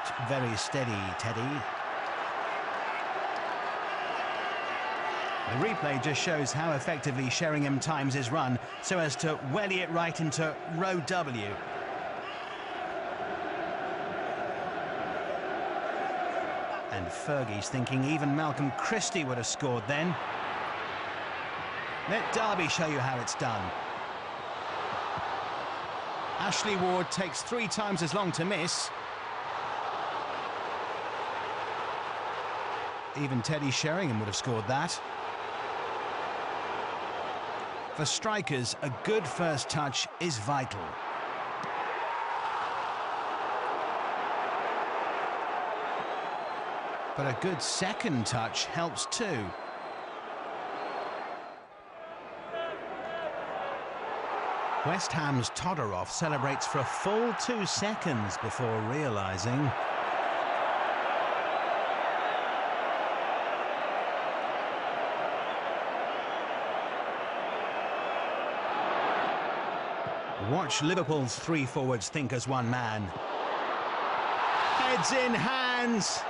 looked very steady, Teddy. The replay just shows how effectively Sheringham times his run so as to welly it right into row W. And Fergie's thinking even Malcolm Christie would have scored then. Let Derby show you how it's done. Ashley Ward takes 3 times as long to miss. Even Teddy Sheringham would have scored that. For strikers, a good first touch is vital. But a good second touch helps too. West Ham's Todorov celebrates for a full 2 seconds before realising. Watch Liverpool's 3 forwards think as one man. Heads in hands.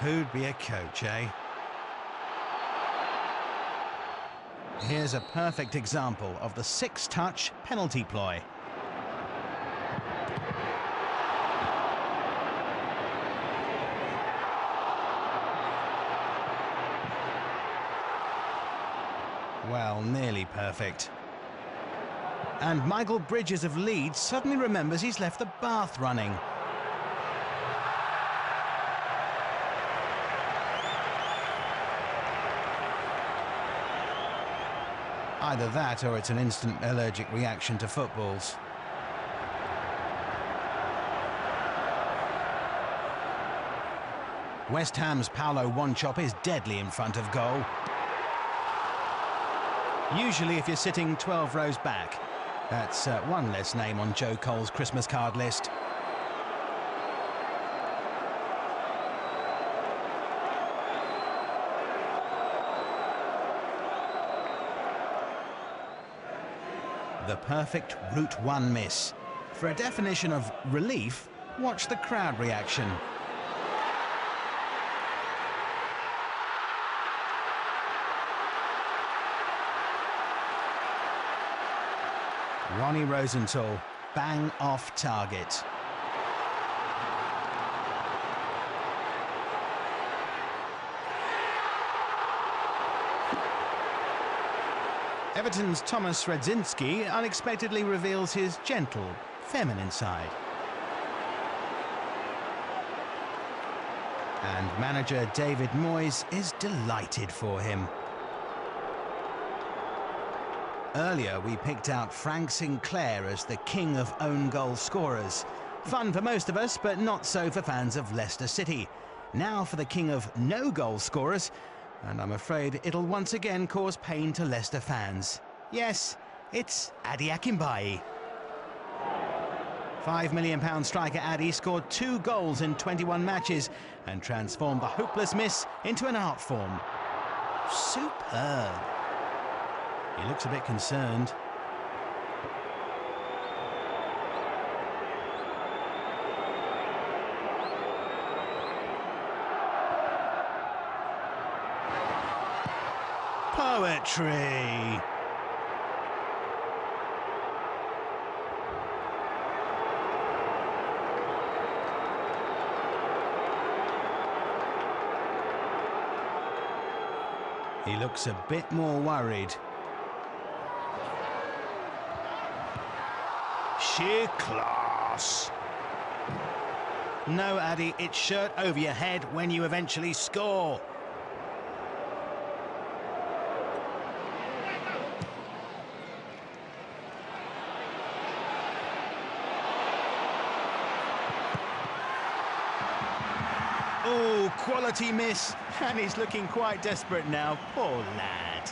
Who'd be a coach, eh? Here's a perfect example of the 6-touch penalty ploy. Well, nearly perfect. And Michael Bridges of Leeds suddenly remembers he's left the bath running. Either that or it's an instant allergic reaction to footballs. West Ham's Paulo Wanchope is deadly in front of goal. Usually if you're sitting 12 rows back, that's one less name on Joe Cole's Christmas card list. The perfect Route 1 miss. For a definition of relief, watch the crowd reaction. Ronnie Rosenthal, bang off target. Everton's Thomas Radzinski unexpectedly reveals his gentle, feminine side. And manager David Moyes is delighted for him. Earlier we picked out Frank Sinclair as the king of own goal scorers. Fun for most of us, but not so for fans of Leicester City. Now for the king of no goal scorers, and I'm afraid it'll once again cause pain to Leicester fans. Yes, it's Adi Akinbaye. £5 million striker Adi scored 2 goals in 21 matches and transformed the hopeless miss into an art form. Superb. He looks a bit concerned. Poetry. He looks a bit more worried. Sheer class. No, Addy, it's shirt over your head when you eventually score. Oh, quality miss, and he's looking quite desperate now, poor lad.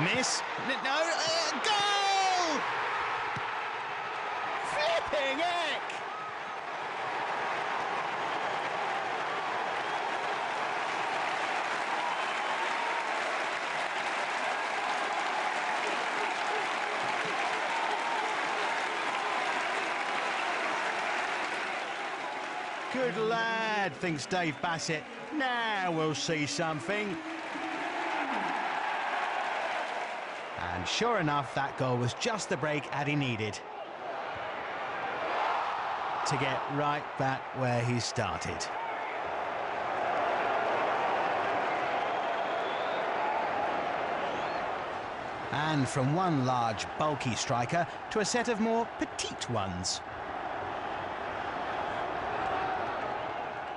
Miss. No. Goal! Flipping heck! Good lad, thinks Dave Bassett. Now we'll see something. And sure enough, that goal was just the break Addy needed to get right back where he started. And from one large, bulky striker to a set of more petite ones.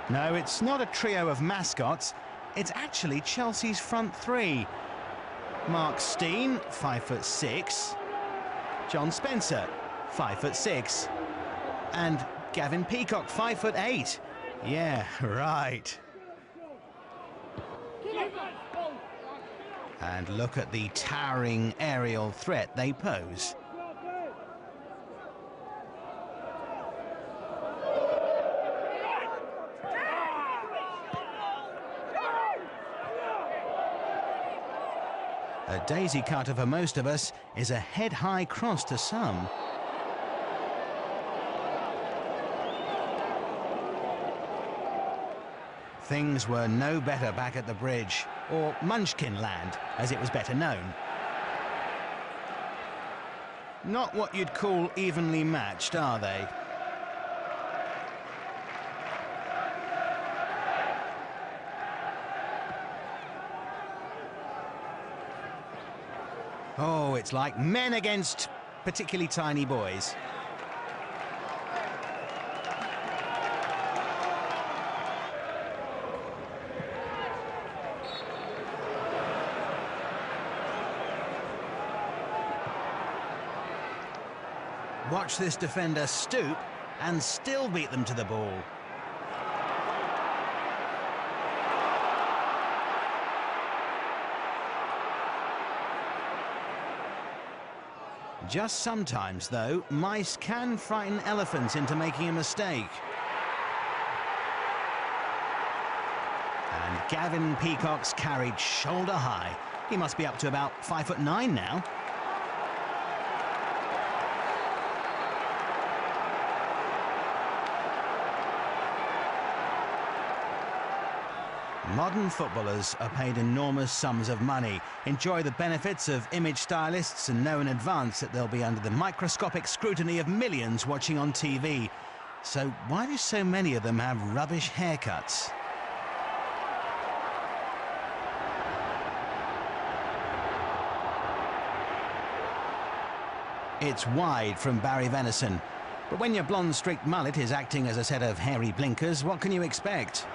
No, it's not a trio of mascots. It's actually Chelsea's front three. Mark Steen, 5'6", John Spencer, 5'6", and Gavin Peacock, 5'8". Yeah, right. And look at the towering aerial threat they pose. A daisy cutter for most of us is a head-high cross to some. Things were no better back at the bridge, or Munchkin Land, as it was better known. Not what you'd call evenly matched, are they? Oh, it's like men against particularly tiny boys. Watch this defender stoop and still beat them to the ball. Just sometimes, though, mice can frighten elephants into making a mistake. And Gavin Peacock's carried shoulder high. He must be up to about 5'9" now. Modern footballers are paid enormous sums of money, enjoy the benefits of image stylists and know in advance that they'll be under the microscopic scrutiny of millions watching on TV. So why do so many of them have rubbish haircuts? It's wide from Barry Venison, but when your blonde-streaked mullet is acting as a set of hairy blinkers, what can you expect?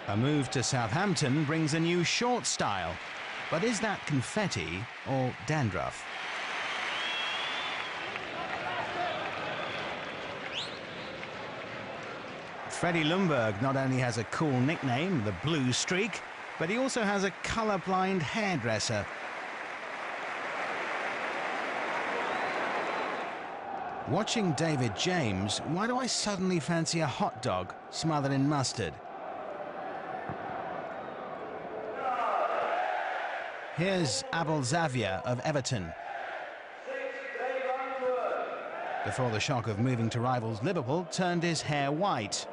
A move to Southampton brings a new short style. But is that confetti or dandruff? Freddie Ljungberg not only has a cool nickname, the Blue Streak, but he also has a colour-blind hairdresser. Watching David James, why do I suddenly fancy a hot dog smothered in mustard? Here's Abel Xavier of Everton. Before the shock of moving to rivals Liverpool turned his hair white.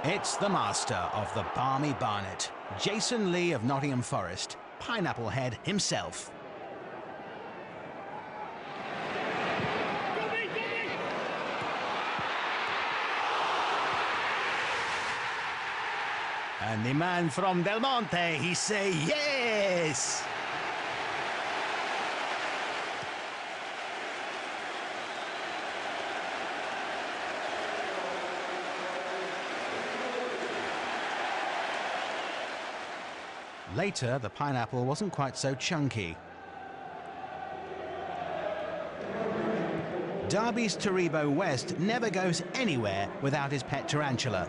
It's the master of the balmy Barnet, Jason Lee of Nottingham Forest, Pineapple Head himself. And the man from Del Monte, he say yes! Later, the pineapple wasn't quite so chunky. Derby's Taribo West never goes anywhere without his pet tarantula.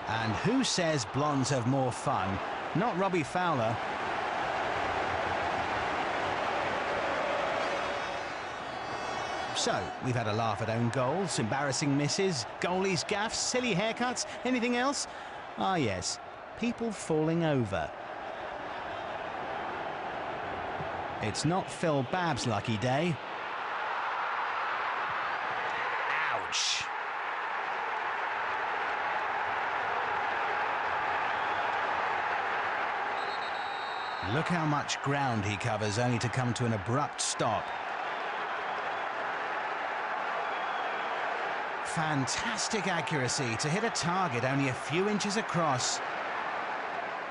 And who says blondes have more fun? Not Robbie Fowler. So, we've had a laugh at own goals, embarrassing misses, goalies' gaffes, silly haircuts, anything else? Ah yes, people falling over. It's not Phil Babb's lucky day. Ouch! Look how much ground he covers, only to come to an abrupt stop. Fantastic accuracy to hit a target only a few inches across.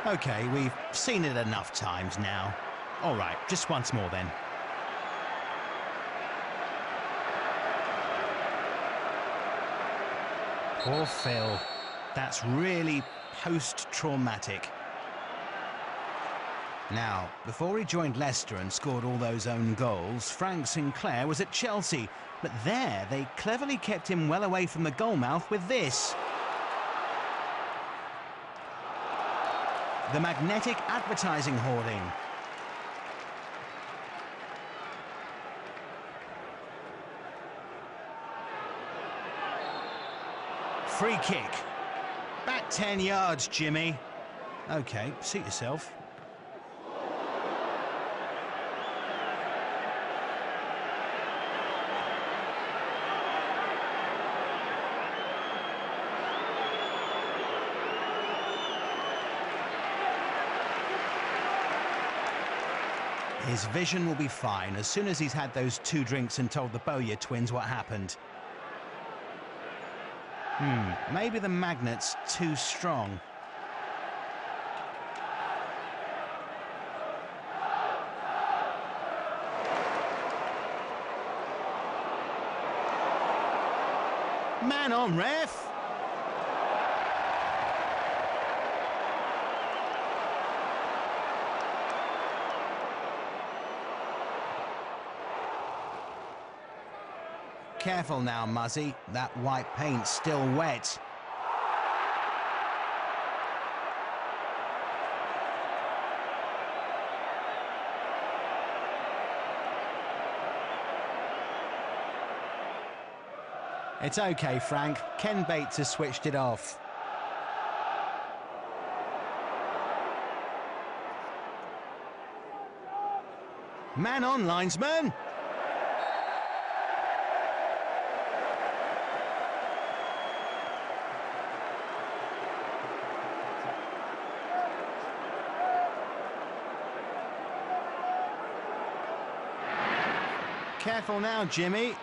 OK, we've seen it enough times now. All right, just once more then. Poor Phil. That's really post-traumatic. Now, before he joined Leicester and scored all those own goals, Frank Sinclair was at Chelsea. But there, they cleverly kept him well away from the goalmouth with this. The magnetic advertising hoarding. Free kick. Back 10 yards, Jimmy. OK, suit yourself. His vision will be fine as soon as he's had those 2 drinks and told the Bowyer twins what happened. Maybe the magnet's too strong. Man on, ref! Careful now, Muzzy. That white paint's still wet. It's okay, Frank. Ken Bates has switched it off. Man on, linesman! Careful now, Jimmy.